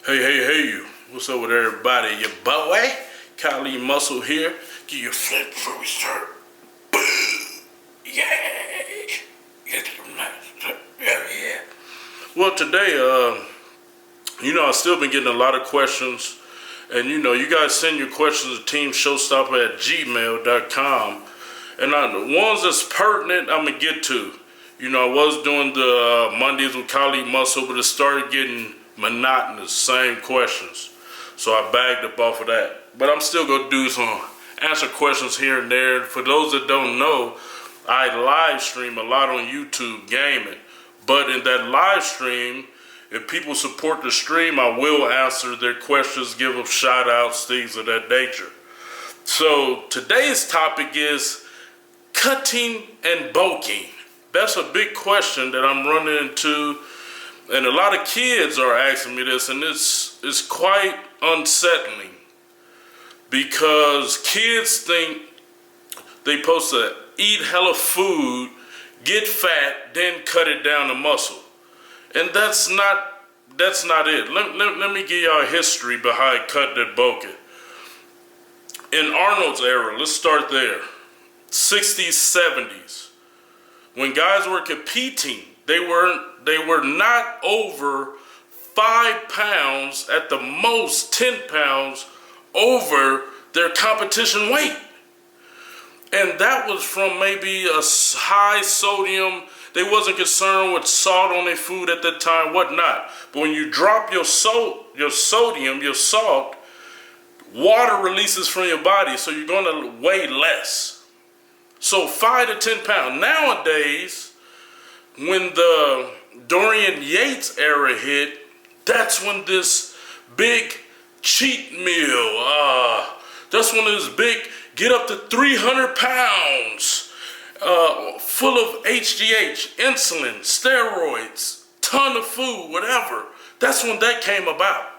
Hey, what's up with everybody? Your boy, Kylie Muscle here. Give you a flip before we start. Yeah. Well, today, I've still been getting a lot of questions. And, you guys send your questions to teamshowstopper@gmail.com. And the ones that's pertinent, I'm going to get to. I was doing the Mondays with Kylie Muscle, but it started getting monotonous, same questions. So I bagged up off of that. But I'm still going to do answer questions here and there. For those that don't know, I live stream a lot on YouTube gaming. But in that live stream, if people support the stream, I will answer their questions, give them shout outs, things of that nature. So today's topic is cutting and bulking. That's a big question that I'm running into. And a lot of kids are asking me this, and it's quite unsettling because kids think they supposed to eat hella food, get fat, then cut it down to muscle. And that's not it. Let me give y'all a history behind cutting and bulking. In Arnold's era, let's start there. 60s, 70s. When guys were competing, they were not over 5 pounds, at the most 10 pounds over their competition weight. And that was from maybe a high sodium. They wasn't concerned with salt on their food at that time, whatnot. But when you drop your sodium, your salt, water releases from your body, so you're going to weigh less. So 5 to 10 pounds. Nowadays, when the Dorian Yates era hit, that's when this big cheat meal, that's when this big get up to 300 pounns, full of HGH, insulin, steroids, ton of food, whatever. That's when that came about.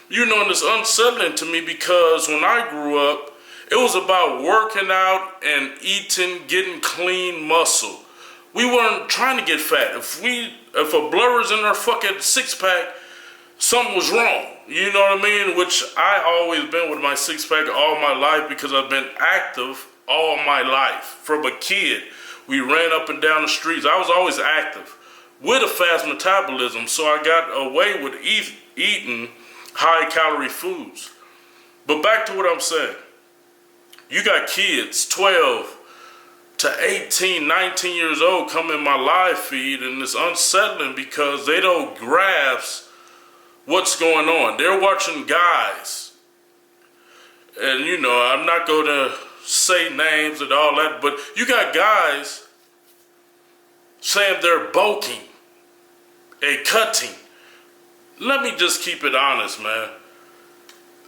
And it's unsettling to me because when I grew up, it was about working out and eating, getting clean muscle. We weren't trying to get fat. If a blur's in our fucking six-pack, something was wrong. You know what I mean? Which I always been with my six-pack all my life because I've been active all my life. From a kid, we ran up and down the streets. I was always active with a fast metabolism, so I got away with eating high-calorie foods. But back to what I'm saying. You got kids, 12 to 18, 19 years old, come in my live feed, and it's unsettling because they don't grasp what's going on. They're watching guys, and I'm not going to say names and all that, but you got guys saying they're bulking and cutting. Let me just keep it honest, man.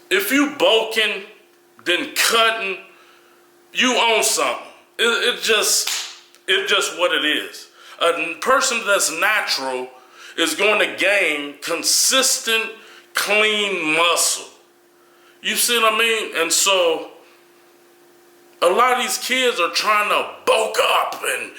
If you bulking, then cutting, you own something. It's just what it is. A person that's natural is going to gain consistent, clean muscle. You see what I mean? And so, a lot of these kids are trying to bulk up and,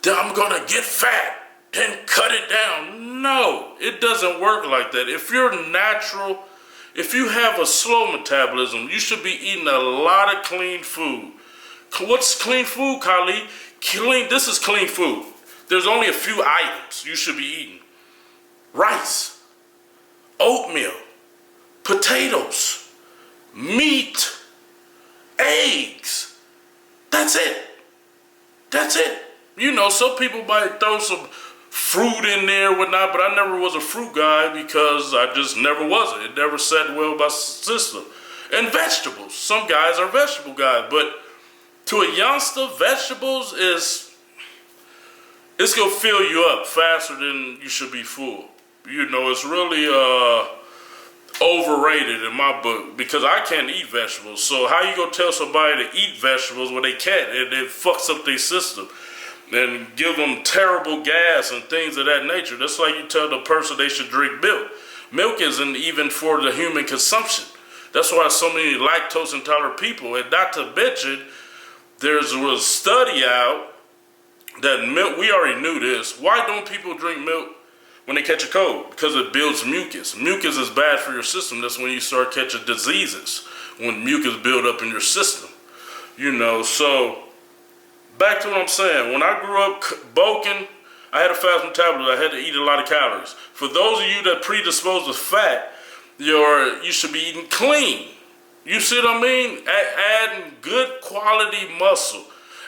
I'm going to get fat, then cut it down. No, it doesn't work like that. If you're natural, if you have a slow metabolism, you should be eating a lot of clean food. What's clean food, Kylie? This is clean food. There's only a few items you should be eating. Rice, oatmeal, potatoes, meat, eggs. That's it. Some people might throw some fruit in there, whatnot, but I never was a fruit guy because I just never was it. It never sat well with my system. And vegetables. Some guys are vegetable guys, but to a youngster, vegetables it's gonna fill you up faster than you should be full. It's really overrated in my book because I can't eat vegetables. So how you gonna tell somebody to eat vegetables when they can't? And it fucks up their system and give them terrible gas and things of that nature. That's like you tell the person they should drink milk. Milk isn't even for the human consumption. That's why so many lactose intolerant people, and not to mention, there was a study out that milk, we already knew this. Why don't people drink milk? when they catch a cold, because it builds mucus. Mucus is bad for your system. That's when you start catching diseases, when mucus build up in your system. You know, so back to what I'm saying. When I grew up bulking, I had a fast metabolism. I had to eat a lot of calories. For those of you that predisposed to fat, you should be eating clean. You see what I mean? Adding good quality muscle.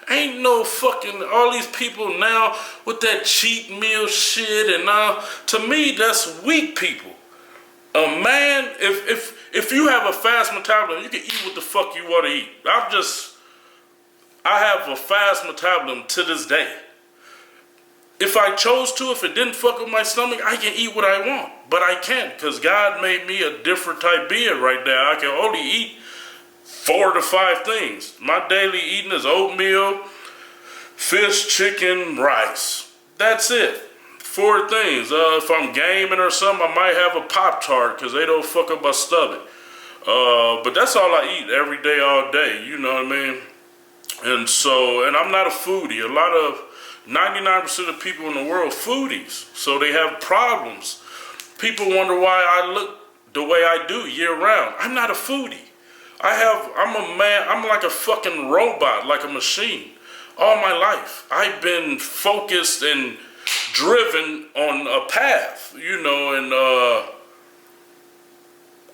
Ain't no fucking, all these people now with that cheat meal shit, and now, to me, that's weak people. A man, if you have a fast metabolism, you can eat what the fuck you want to eat. I have a fast metabolism to this day. If I chose to, if it didn't fuck with my stomach, I can eat what I want. But I can't, because God made me a different type being right now. I can only eat 4 to 5 things. My daily eating is oatmeal, fish, chicken, rice. That's it. 4 things. If I'm gaming or something, I might have a Pop-Tart, because they don't fuck up my stomach. But that's all I eat every day, all day. You know what I mean? And so, and I'm not a foodie. 99% of people in the world foodies, so they have problems. People wonder why I look the way I do year round. I'm not a foodie. I'm a man, I'm like a fucking robot, like a machine. All my life, I've been focused and driven on a path, you know, and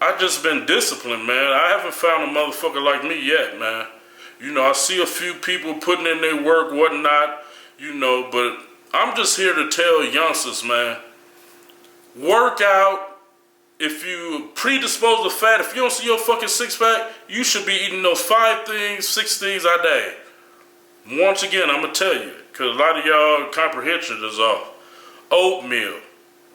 I've just been disciplined, man. I haven't found a motherfucker like me yet, man. You know, I see a few people putting in their work, whatnot, you know, but I'm just here to tell youngsters, man, work out. If you predisposed to fat, if you don't see your fucking 6-pack, you should be eating those 5 things, 6 things a day. Once again, I'm going to tell you, because a lot of y'all comprehension is off. Oatmeal,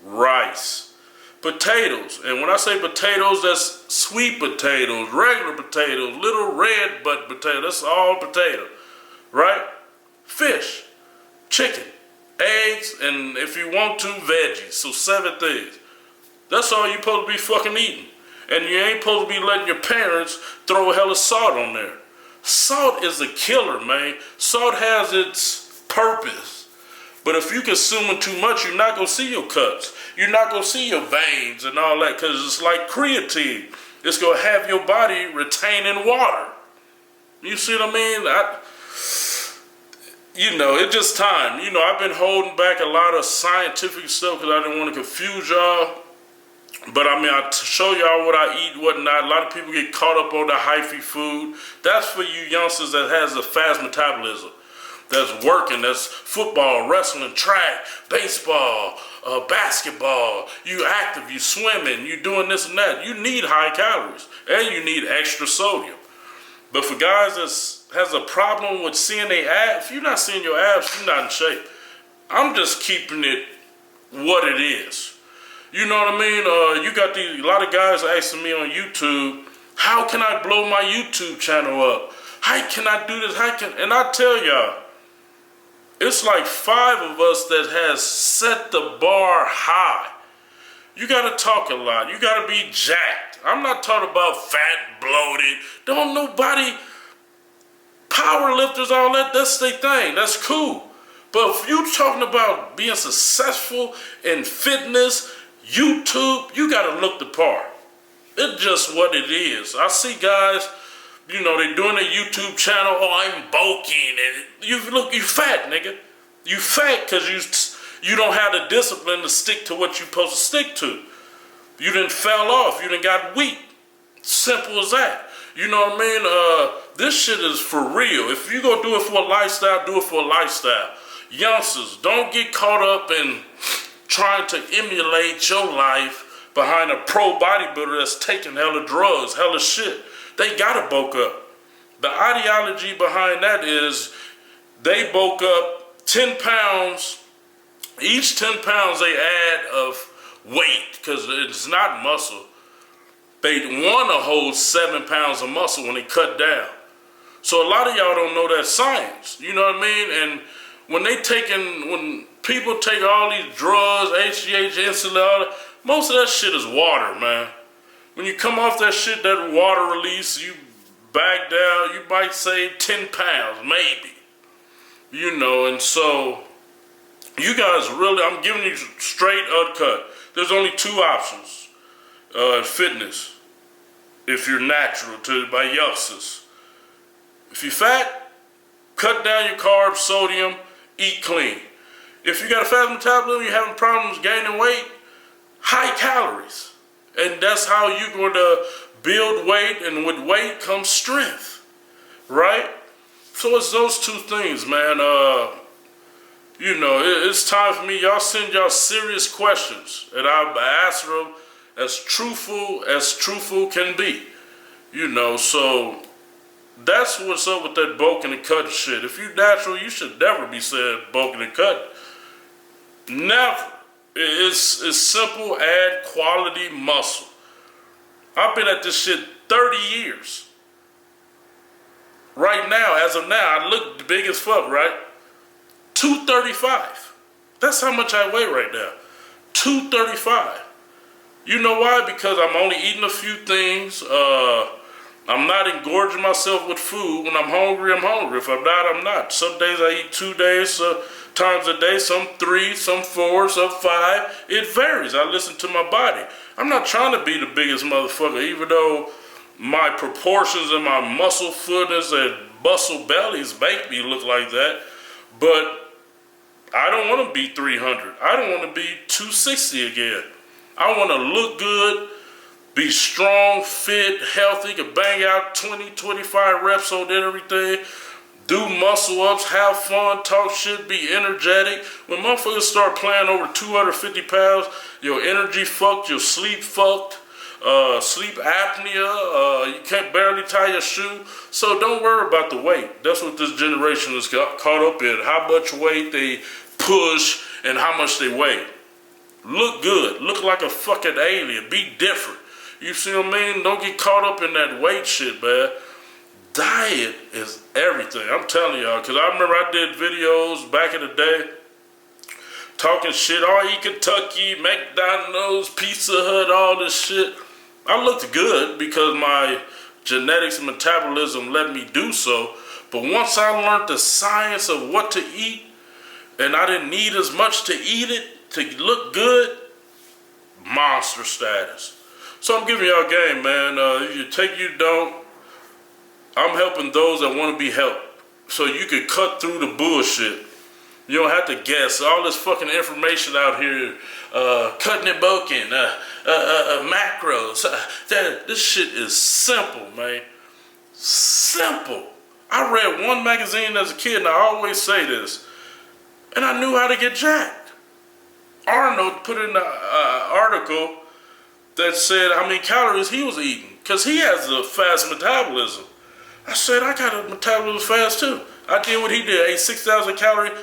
rice, potatoes. And when I say potatoes, that's sweet potatoes, regular potatoes, little red button potatoes. That's all potato, right? Fish, chicken, eggs, and if you want to, veggies. So 7 things. That's all you're supposed to be fucking eating. And you ain't supposed to be letting your parents throw a hell of salt on there. Salt is a killer, man. Salt has its purpose. But if you consuming too much, you're not going to see your cuts. You're not going to see your veins and all that, because it's like creatine. It's going to have your body retaining water. You see what I mean? You know, it's just time. You know, I've been holding back a lot of scientific stuff because I didn't want to confuse y'all. But I mean, I show y'all what I eat, whatnot. A lot of people get caught up on the hyphy food. That's for you youngsters that has a fast metabolism. That's working, that's football, wrestling, track, baseball, basketball. You active, you swimming, you doing this and that. You need high calories and you need extra sodium. But for guys that has a problem with seeing their abs, if you're not seeing your abs, you're not in shape. I'm just keeping it what it is. You know what I mean? You got a lot of guys asking me on YouTube, how can I blow my YouTube channel up? How can I do this? And I tell y'all, it's like 5 of us that has set the bar high. You got to talk a lot. You got to be jacked. I'm not talking about fat, bloated. Don't nobody, power lifters, all that, that's their thing. That's cool. But if you talking about being successful in fitness, YouTube, you gotta look the part. It's just what it is. I see guys, you know, they doing a YouTube channel, oh, I'm bulking, and you fat, nigga. You fat because you don't have the discipline to stick to what you're supposed to stick to. You done fell off, you done got weak. Simple as that. You know what I mean? This shit is for real. If you gonna do it for a lifestyle, do it for a lifestyle. Youngsters, don't get caught up in trying to emulate your life behind a pro bodybuilder that's taking hella drugs, hella shit. They gotta bulk up. The ideology behind that is they bulk up 10 pounds. Each 10 pounds they add of weight, because it's not muscle. They want to hold 7 pounds of muscle when they cut down. So a lot of y'all don't know that science. You know what I mean? And when people take all these drugs, HGH, insulin, all that, most of that shit is water, man. When you come off that shit, that water release, you back down, you might save 10 pounds, maybe. You know, and so You guys really, I'm giving you straight uncut. There's only two options in fitness. If you're natural by youngsters. If you're fat, cut down your carbs, sodium, eat clean. If you got a fast metabolism, you're having problems gaining weight, high calories. And that's how you're going to build weight, and with weight comes strength, right? So it's those two things, man. You know, it's time for me. Y'all send y'all serious questions, and I'll answer them as truthful can be. You know, so that's what's up with that bulking and cutting shit. If you natural, you should never be saying bulking and cutting. Never. It's simple, add quality muscle. I've been at this shit 30 years. Right now, as of now, I look big as fuck, right? 235. That's how much I weigh right now. 235. You know why? Because I'm only eating a few things. I'm not engorging myself with food. When I'm hungry, I'm hungry. If I'm not, I'm not. Some days I eat 2 days, times a day, some 3, some 4, some 5. It varies. I listen to my body. I'm not trying to be the biggest motherfucker, even though my proportions and my muscle footness and muscle bellies make me look like that. But I don't want to be 300. I don't want to be 260 again. I want to look good, be strong, fit, healthy, can bang out 20, 25 reps on everything, do muscle ups, have fun, talk shit, be energetic. When motherfuckers start playing over 250 pounds, your energy fucked, your sleep fucked, sleep apnea, you can't barely tie your shoe. So don't worry about the weight. That's what this generation is caught up in, how much weight they push and how much they weigh. Look good, look like a fucking alien, be different. You see what I mean? Don't get caught up in that weight shit, man. Diet is everything. I'm telling y'all, because I remember I did videos back in the day talking shit. Oh, eat Kentucky, McDonald's, Pizza Hut, all this shit. I looked good because my genetics and metabolism let me do so. But once I learned the science of what to eat, and I didn't need as much to eat it to look good, monster status. So I'm giving y'all a game, man. You take, you don't. I'm helping those that want to be helped. So you can cut through the bullshit. You don't have to guess. All this fucking information out here, cutting and bulking, macros. This shit is simple, man. Simple. I read one magazine as a kid, and I always say this, and I knew how to get jacked. Arnold put in an article that said how many calories he was eating, because he has a fast metabolism. I said, I got a metabolism fast too. I did what he did, ate 6,000 calories,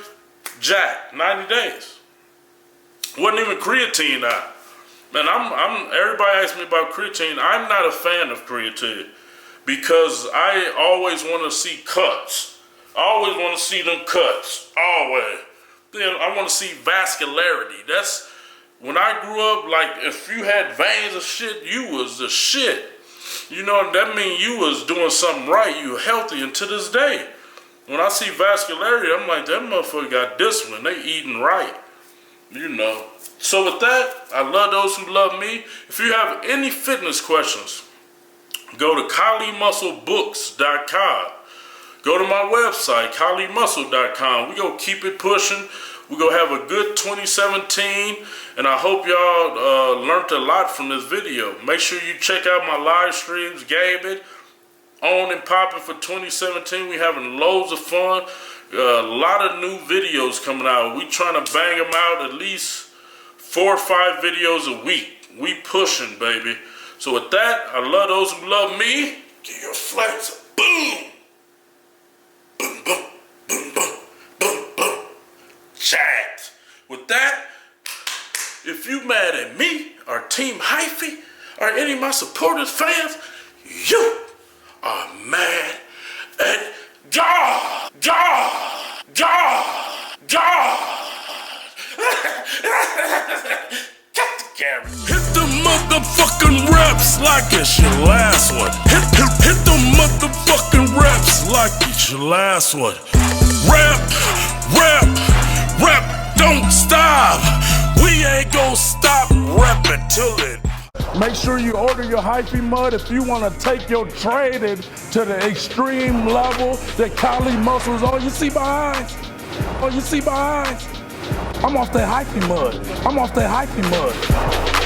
jacked, 90 days. Wasn't even creatine now. Man, everybody asks me about creatine. I'm not a fan of creatine because I always want to see cuts. I always want to see them cuts, always. Then I want to see vascularity. That's, when I grew up, like, if you had veins of shit, you was the shit. You know, that means you was doing something right. You healthy, and to this day, when I see vascularity, I'm like, that motherfucker got discipline. They eating right, you know. So with that, I love those who love me. If you have any fitness questions, go to KaliMuscleBooks.com. Go to my website, KaliMuscle.com. We're going to keep it pushing. We're going to have a good 2017, and I hope y'all learned a lot from this video. Make sure you check out my live streams, gaming, on and popping for 2017. We're having loads of fun. A lot of new videos coming out. We trying to bang them out at least 4 or 5 videos a week. We pushing, baby. So with that, I love those who love me. Give your flex a boom. Boom, boom, boom, boom, boom, boom. Jacked. With that, if you mad at me or Team Hyphy or any of my supporters, fans, you are mad at God. God. God. God. Cut the camera. Hit the motherfucking reps like it's your last one. Hit the motherfucking reps like it's your last one. Rep, rep, rep. don't stop. We ain't gonna stop repping till it. Make sure you order your hyphy mud if you want to take your training to the extreme level that Kali muscles. Oh, you see my eyes? Oh, you see my eyes? I'm off that hyphy mud. I'm off that hyphy mud.